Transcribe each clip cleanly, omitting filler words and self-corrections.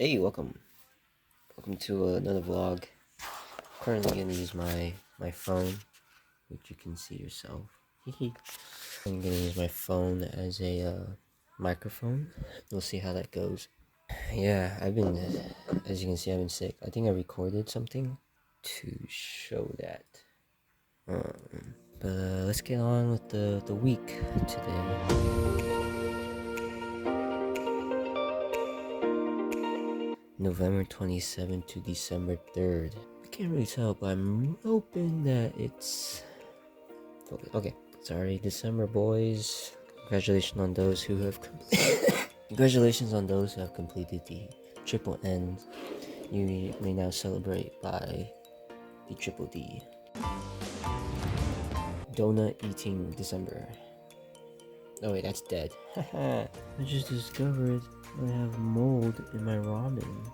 Hey, welcome to another vlog. Currently gonna use my phone, which you can see yourself. I'm gonna use my phone as a microphone. We'll see how that goes. Yeah, as you can see, I've been sick. I think I recorded something to show that. But let's get on with the week today. November 27th to December 3rd. I can't really tell, but I'm hoping that it's okay. It's already December, boys. Congratulations on those who have congratulations on those who have completed the triple N. You may now celebrate by the triple D. Donut eating December. Oh wait, that's dead. I just discovered I have mold in my ramen.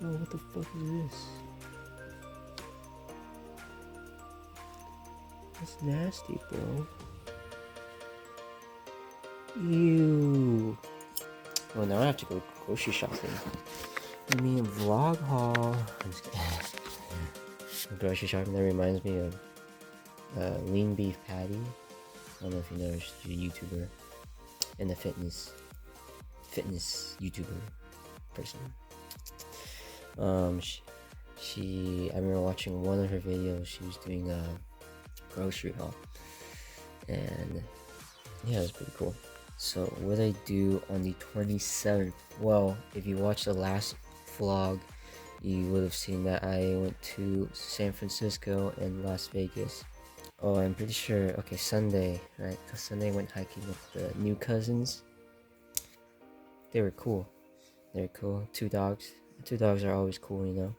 Oh, what the fuck is this? That's nasty, bro. Ew. Well, now I have to go grocery shopping. I mean, vlog haul. I'm just kidding. Grocery shopping, that reminds me of lean beef patty. I don't know if you know, she's a YouTuber and a fitness YouTuber person. I remember watching one of her videos. She was doing a grocery haul, and yeah, it was pretty cool. So what I do on the 27th? Well, if you watched the last vlog, you would have seen that I went to San Francisco and Las Vegas. Oh, I'm pretty sure. Okay, Sunday, right? Cause Sunday I went hiking with the new cousins. They were cool. They're cool. Two dogs. Two dogs are always cool, you know.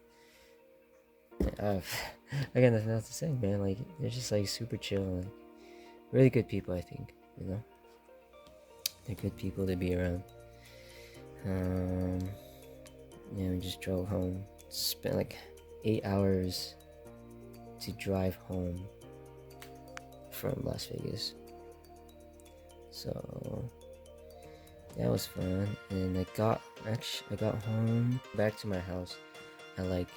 I got nothing else to say, man. Like, they're just like super chill, like really good people. I think, you know, they're good people to be around. Yeah, we just drove home. Spent like 8 hours to drive home from Las Vegas. So that was fun. And I got home back to my house at like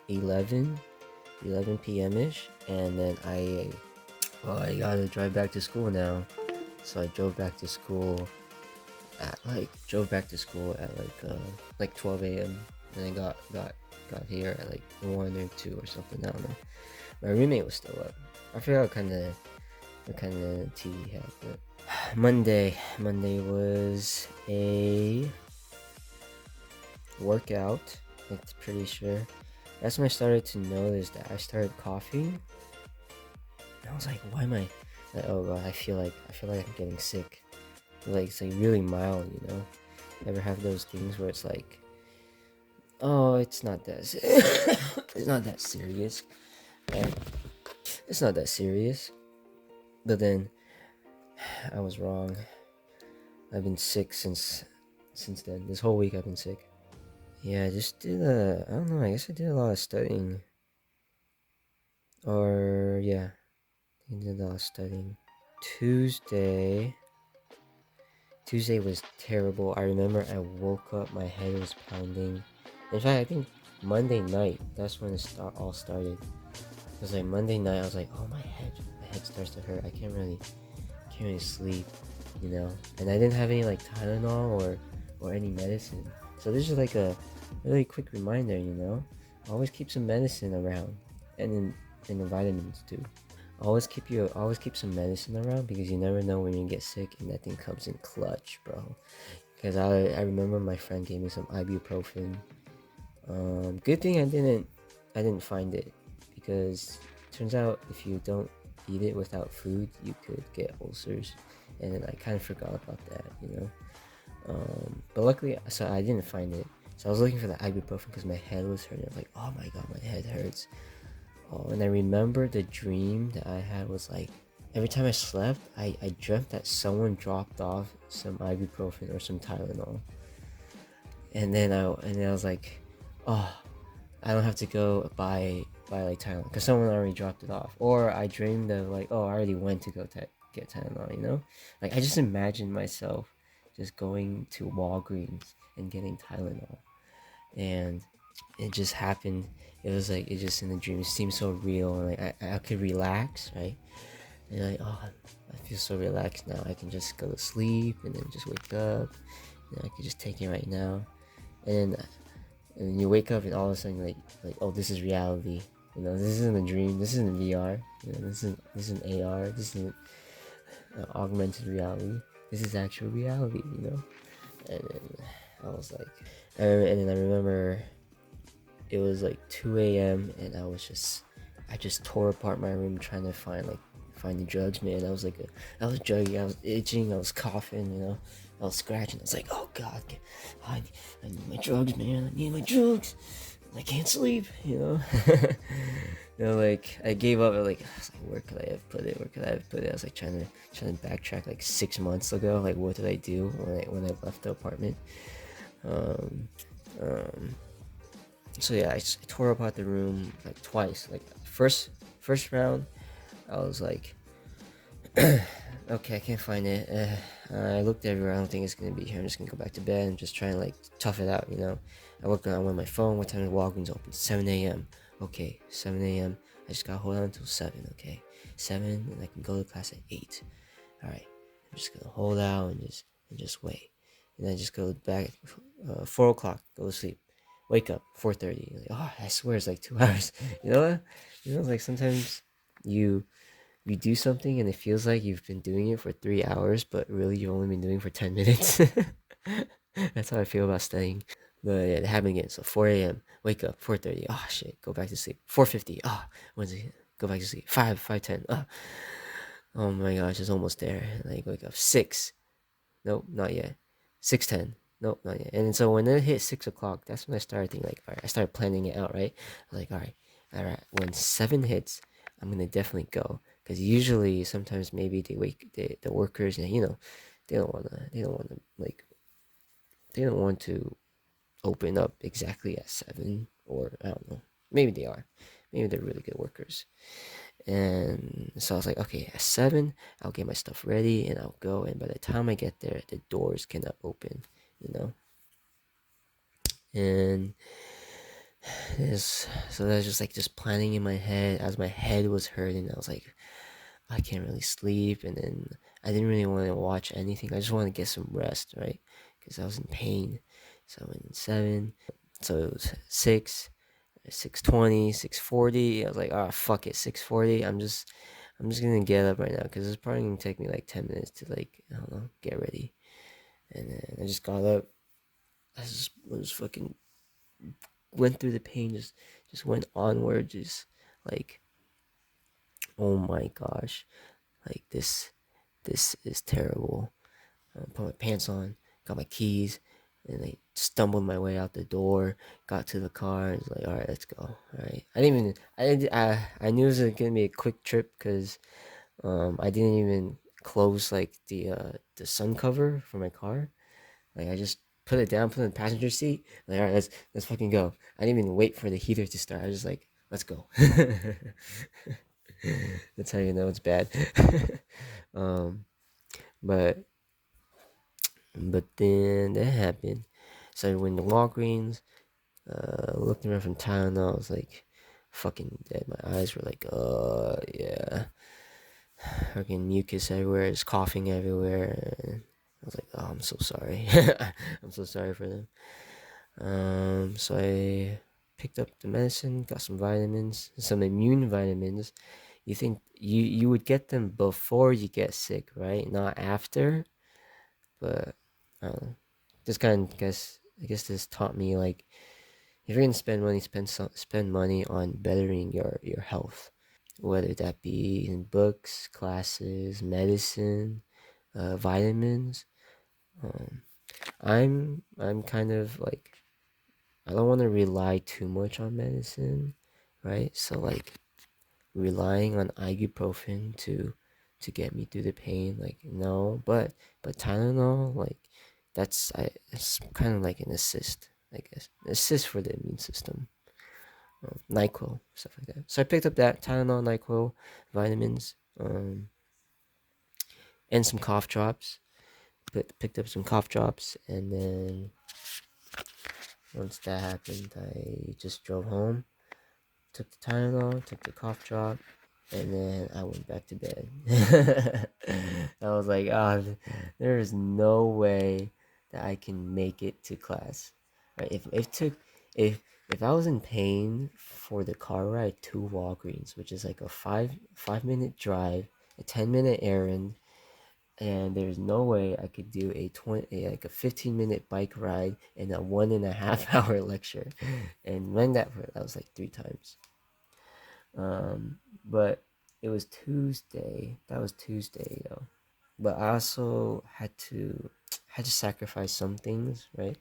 11 p.m. ish, and then I gotta drive back to school now. So I drove back to school at like 12 a.m. and I got here at like 1 or 2 or something. I don't know. My roommate was still up. I forgot what kind of tea he had. But Monday was a workout. I'm pretty sure. That's when I started to notice that I started coughing. And I was like, why am I? Like, oh god, I feel like I'm getting sick. Like, it's like really mild, you know. Ever have those things where it's like, oh, it's not that it's not that serious. Right? It's not that serious. But then I was wrong. I've been sick since then. This whole week I've been sick. Yeah, I just did I don't know, I guess I did a lot of studying. Or yeah, I did a lot of studying. Tuesday was terrible. I remember I woke up, my head was pounding. In fact, I think Monday night, that's when it all started. It was like Monday night, I was like, oh, my head starts to hurt. I can't really sleep, you know. And I didn't have any like Tylenol or any medicine. So this is like a really quick reminder, you know. Always keep some medicine around, and the vitamins too. Always keep some medicine around, because you never know when you get sick, and that thing comes in clutch, bro. Because I remember my friend gave me some ibuprofen. Good thing I didn't find it, because it turns out if you don't eat it without food, you could get ulcers, and then I kind of forgot about that, you know. But luckily, so I didn't find it. So I was looking for the ibuprofen because my head was hurting. I was like, oh my god, my head hurts. Oh, and I remember the dream that I had was like, every time I slept, I dreamt that someone dropped off some ibuprofen or some Tylenol. And then I was like, oh, I don't have to go buy like Tylenol, because someone already dropped it off. Or I dreamed of like, oh, I already went to go get Tylenol, you know? Like I just imagine myself just going to Walgreens and getting Tylenol, and it just happened. It was like it just in the dream. It seemed so real, and like I could relax, right? And like, oh, I feel so relaxed now. I can just go to sleep and then just wake up. And I could just take it right now. And then and you wake up and all of a sudden like oh, this is reality. You know, this isn't a dream. This isn't VR. You know, this isn't AR. This isn't augmented reality. This is actual reality. You know. And then I was like, and then I remember it was like 2 a.m. and I just tore apart my room trying to find the drugs, man. I was jugging, I was itching, I was coughing, you know, I was scratching. I was like, oh god, I need my drugs, man. I need my drugs. I can't sleep, you know. You know, like I gave up. I was like, where could I have put it? Where could I have put it? I was like trying to backtrack like 6 months ago. Like, what did I do when I left the apartment? Um, um, so yeah, I tore apart the room like twice. Like first round, I was like, okay, I can't find it. I looked everywhere. I don't think it's gonna be here. I'm just gonna go back to bed and just try and like tough it out, you know. I went my phone. What time is Walgreens open? 7 a.m. Okay, 7 a.m. I just gotta hold on until 7. Okay, 7, and I can go to class at 8. All right, I'm just gonna hold out and just wait, and then just go back. 4 o'clock, go to sleep. Wake up 4:30. Like, oh, I swear it's like 2 hours. You know what? You know, like sometimes you you do something and it feels like you've been doing it for 3 hours, but really you've only been doing it for 10 minutes. That's how I feel about studying. But yeah, it happened again. So 4 a.m. Wake up 4:30. Oh shit, go back to sleep. 4:50. Ah, when's it? Go back to sleep. 5:10. Oh my gosh, it's almost there. Like wake up 6. Nope, not yet. 6:10. Nope, not yet. And so when it hit 6 o'clock, that's when I started thinking like, all right, I started planning it out, right? I was like, all right. When 7 hits, I'm gonna definitely go. Because usually, sometimes maybe the workers, you know, they don't wanna like, they don't want to open up exactly at 7, or I don't know. Maybe they are. Maybe they're really good workers. And so I was like, okay, at 7, I'll get my stuff ready and I'll go. And by the time I get there, the doors cannot open, you know? And so that's just like just planning in my head as my head was hurting. I was like, I can't really sleep. And then I didn't really want to watch anything. I just wanted to get some rest, right? Because I was in pain. So I went in 7. So it was 6, 6:20, 6:40. I was like, oh fuck it, 6:40. I'm just gonna get up right now because it's probably gonna take me like 10 minutes to like I don't know get ready. And then I just got up. I just fucking went through the pain. Just went onward. Just like oh my gosh, like this is terrible. Put my pants on, got my keys, and I stumbled my way out the door. Got to the car, and was like, "All right, let's go." All right, I knew it was gonna be a quick trip because I didn't even close like the sun cover for my car. Like I just put it down, put it in the passenger seat. Like, all right, let's fucking go. I didn't even wait for the heater to start. I was just like, let's go. That's how you know it's bad. um, but but then that happened. So I went to Walgreens, looked around from town. I was like, fucking dead. My eyes were like, yeah. Fucking mucus everywhere, just coughing everywhere. And I was like, oh, I'm so sorry. I'm so sorry for them. So I picked up the medicine, got some vitamins, some immune vitamins. You think you would get them before you get sick, right? Not after. But I don't know. This kind of guess I guess this taught me like if you're gonna spend money, spend money on bettering your health, whether that be in books, classes, medicine, vitamins. Um, I'm kind of like I don't want to rely too much on medicine, right? So like relying on ibuprofen to get me through the pain, like no, but Tylenol, like it's kind of like an assist, I guess, an assist for the immune system. Nyquil, stuff like that. So I picked up that Tylenol, Nyquil, vitamins. and some cough drops. Picked up some cough drops, and then once that happened, I just drove home, took the Tylenol, took the cough drop, and then I went back to bed. I was like, oh, there is no way that I can make it to class. Right? If I was in pain for the car ride to Walgreens, which is like a five minute drive, a 10-minute errand, and there's no way I could do like a 15-minute bike ride and a 1.5 hour lecture, and when that was like 3 times. But it was Tuesday. That was Tuesday though. But I also had to sacrifice some things, right?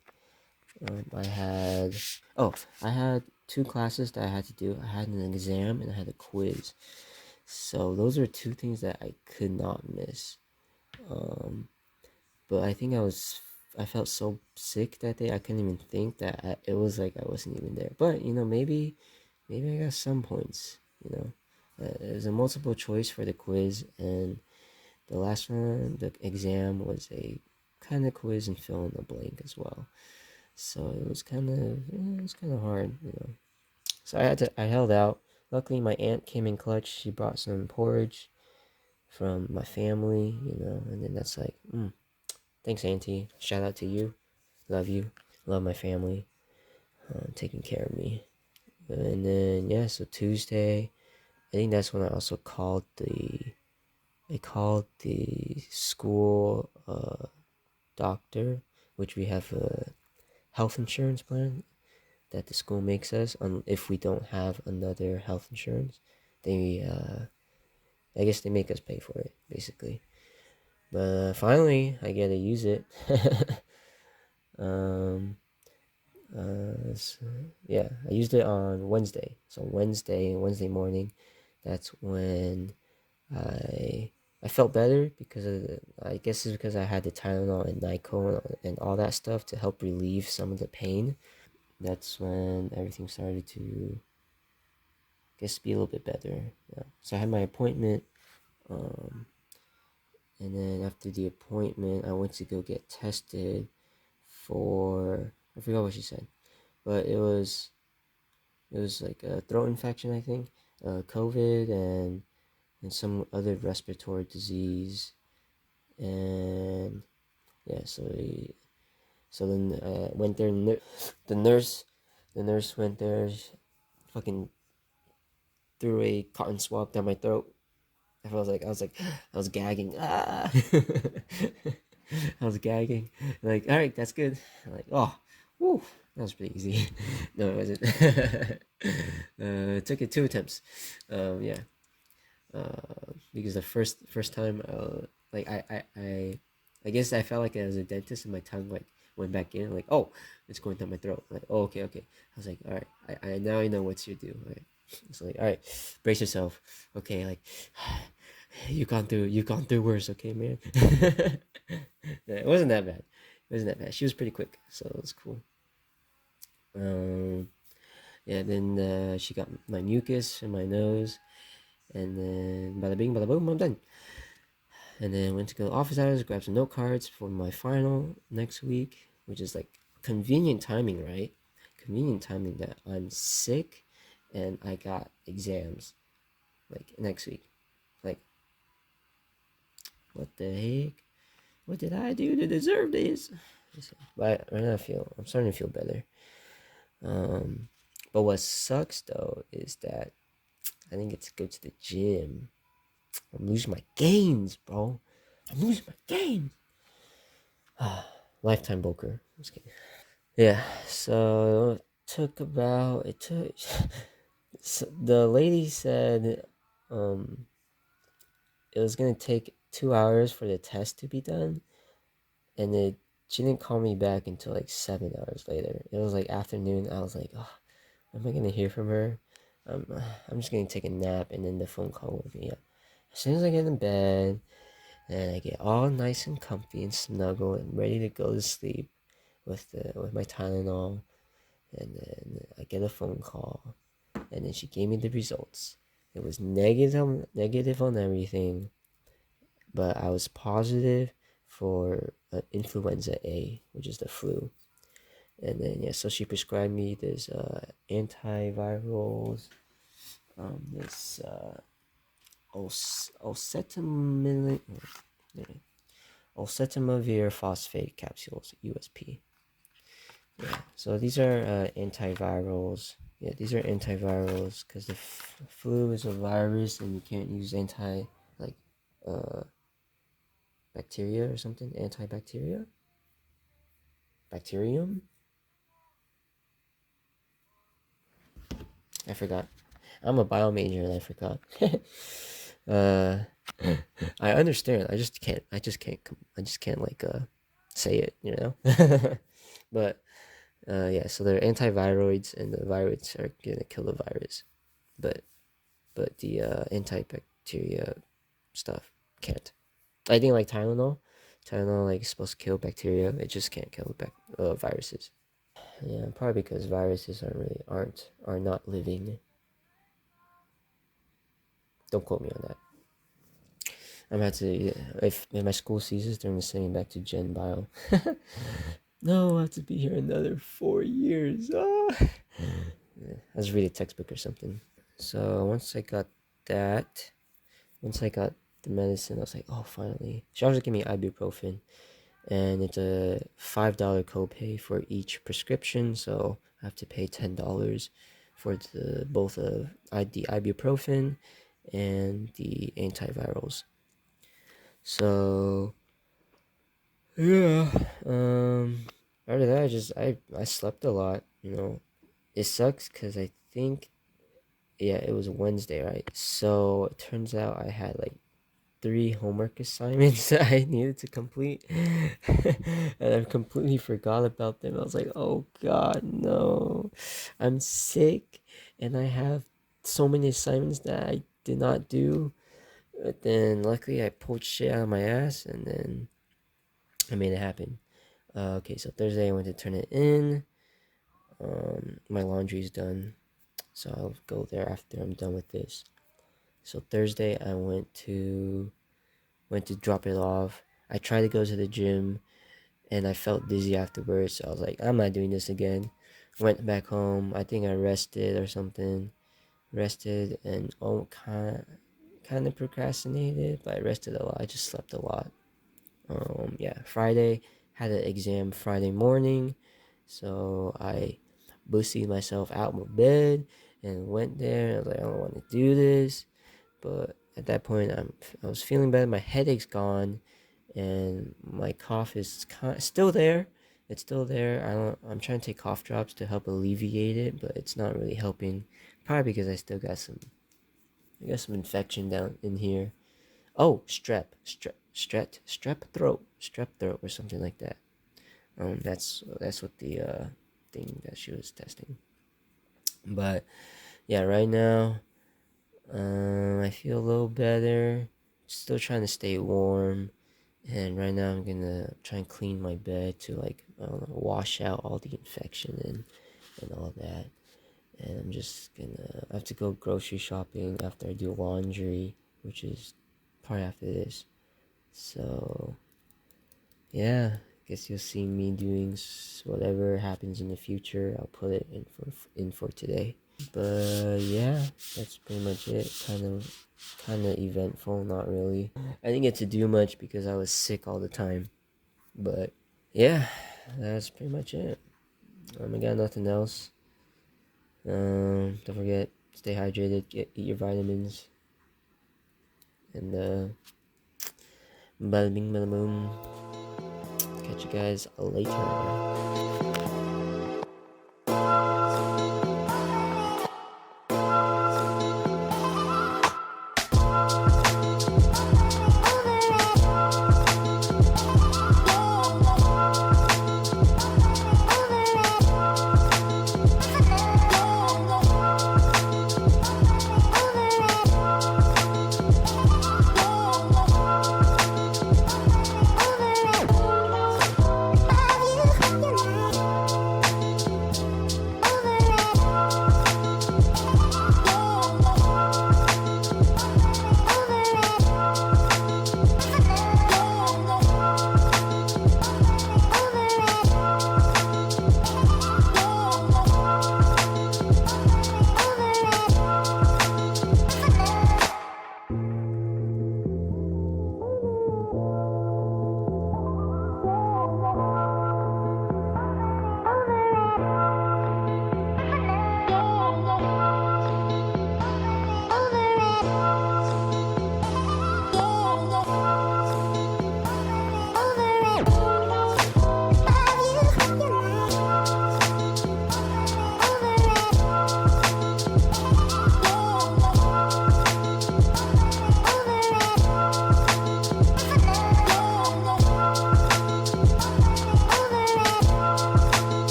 I had I had 2 classes that I had to do. I had an exam and I had a quiz. So those are 2 things that I could not miss. Um, but I felt so sick that day I couldn't even think that it was like I wasn't even there. But maybe I got some points. It was a multiple choice for the quiz, and the last one, the exam, was a kind of quiz and fill in the blank as well. So it was kind of hard. So I held out. Luckily, my aunt came in clutch. She brought some porridge from my family, and then that's like, thanks, auntie. Shout out to you. Love you. Love my family. Taking care of me. And then yeah, so Tuesday, I think that's when I called the school doctor, which we have a health insurance plan that the school makes us. If we don't have another health insurance, they I guess they make us pay for it basically. But finally, I get to use it. um, so, yeah, I used it on Wednesday. So Wednesday morning, that's when I I felt better because I guess it's because I had the Tylenol and Nyquil and all that stuff to help relieve some of the pain. That's when everything started to, I guess, be a little bit better. Yeah. So I had my appointment, um, and then after the appointment, I went to go get tested for, I forgot what she said, but it was like a throat infection, I think, COVID, and some other respiratory disease, and yeah. So then went there. The nurse, the nurse went there. Fucking threw a cotton swab down my throat. I was gagging. Ah, I was gagging. Like, all right, that's good. I'm like, oh, woo, that was pretty easy. No, it wasn't. It took it 2 attempts. Yeah. Because the first time, like I guess I felt like I was a dentist, and my tongue like went back in. Like, oh, it's going down my throat. Like, oh, okay, okay. I was like, all right, I now I know what to do. Right? It's like, all right, brace yourself. Okay, like you've gone through worse. Okay, man. Yeah, it wasn't that bad. It wasn't that bad. She was pretty quick, so it was cool. Um, yeah. Then she got my mucus in my nose, and then bada bing, bada boom, I'm done. And then went to go to office hours, grab some note cards for my final next week, which is like convenient timing, right? Convenient timing that I'm sick and I got exams like next week. Like, what the heck? What did I do to deserve this? But right now I'm starting to feel better. Um, but what sucks though is that I didn't get to go to the gym. I'm losing my gains, bro. I'm losing my gains. Lifetime Boker. Yeah, so it took so the lady said it was gonna take 2 hours for the test to be done, and she didn't call me back until like 7 hours later. It was like afternoon. I was like, oh, am I gonna hear from her? Um, I'm just gonna take a nap, and then the phone call will be up. As soon as I get in bed and I get all nice and comfy and snuggle and ready to go to sleep with my Tylenol, and then I get a phone call, and then she gave me the results. It was negative on everything, but I was positive for influenza A, which is the flu. And then yeah, so she prescribed me this antivirals, this oseltamivir phosphate capsules, USP. Yeah, so these are antivirals. Yeah, these are antivirals because the flu is a virus and you can't use like uh bacteria or something, antibacteria, bacterium. I forgot. I'm a bio major and I forgot. uh, I understand. I just can't like say it. You know. But yeah. So they're antiviroids, and the viroids are gonna kill the virus. But the antibacteria stuff can't. I think like Tylenol like is supposed to kill bacteria. It just can't kill viruses. Yeah, probably because viruses are not living. Don't quote me on that. I'm about to if my school ceases, they're gonna send me back to Gen Bio. No, I have to be here another 4 years. Ah. Yeah, I was reading a textbook or something. So that, once I got the medicine, I was like, oh, finally. She also gave me ibuprofen, and it's a $5 copay for each prescription. So I have to pay $10 for the both of the ibuprofen and the antivirals. So yeah, after that, I slept a lot. You know, it sucks because I think yeah, it was Wednesday, right? So it turns out I had like three homework assignments that I needed to complete, and I completely forgot about them. I was like, oh God, no, I'm sick, and I have so many assignments that I did not do. But then luckily I pulled shit out of my ass, and then I made it happen. Okay, so Thursday I went to turn it in. My laundry's done, so I'll go there after I'm done with this. So Thursday I went to drop it off. I tried to go to the gym, and I felt dizzy afterwards. So I was like, I'm not doing this again. Went back home. I think I rested or something. Rested and kind of procrastinated, but I rested a lot. I just slept a lot. Yeah, Friday had an exam Friday morning, so I boosted myself out of my bed and went there. I was like, I don't want to do this, but at that point, I was feeling better. My headache's gone, and my cough is still there. It's still there. I'm trying to take cough drops to help alleviate it, but it's not really helping. Probably because I still got some infection down in here. Oh, strep throat, or something like that. That's what the thing that she was testing. But yeah, right now, I feel a little better. Still trying to stay warm, and right now I'm gonna try and clean my bed to like wash out all the infection and all that. And I'm just gonna I have to go grocery shopping after I do laundry, which is probably after this. So yeah, guess you'll see me doing whatever happens in the future. I'll put it in for today. But yeah, that's pretty much it. Kind of eventful, not really. I didn't get to do much because I was sick all the time. But yeah, that's pretty much it. I got nothing else. Don't forget, stay hydrated, eat your vitamins, and bada bing, bada boom. Catch you guys later.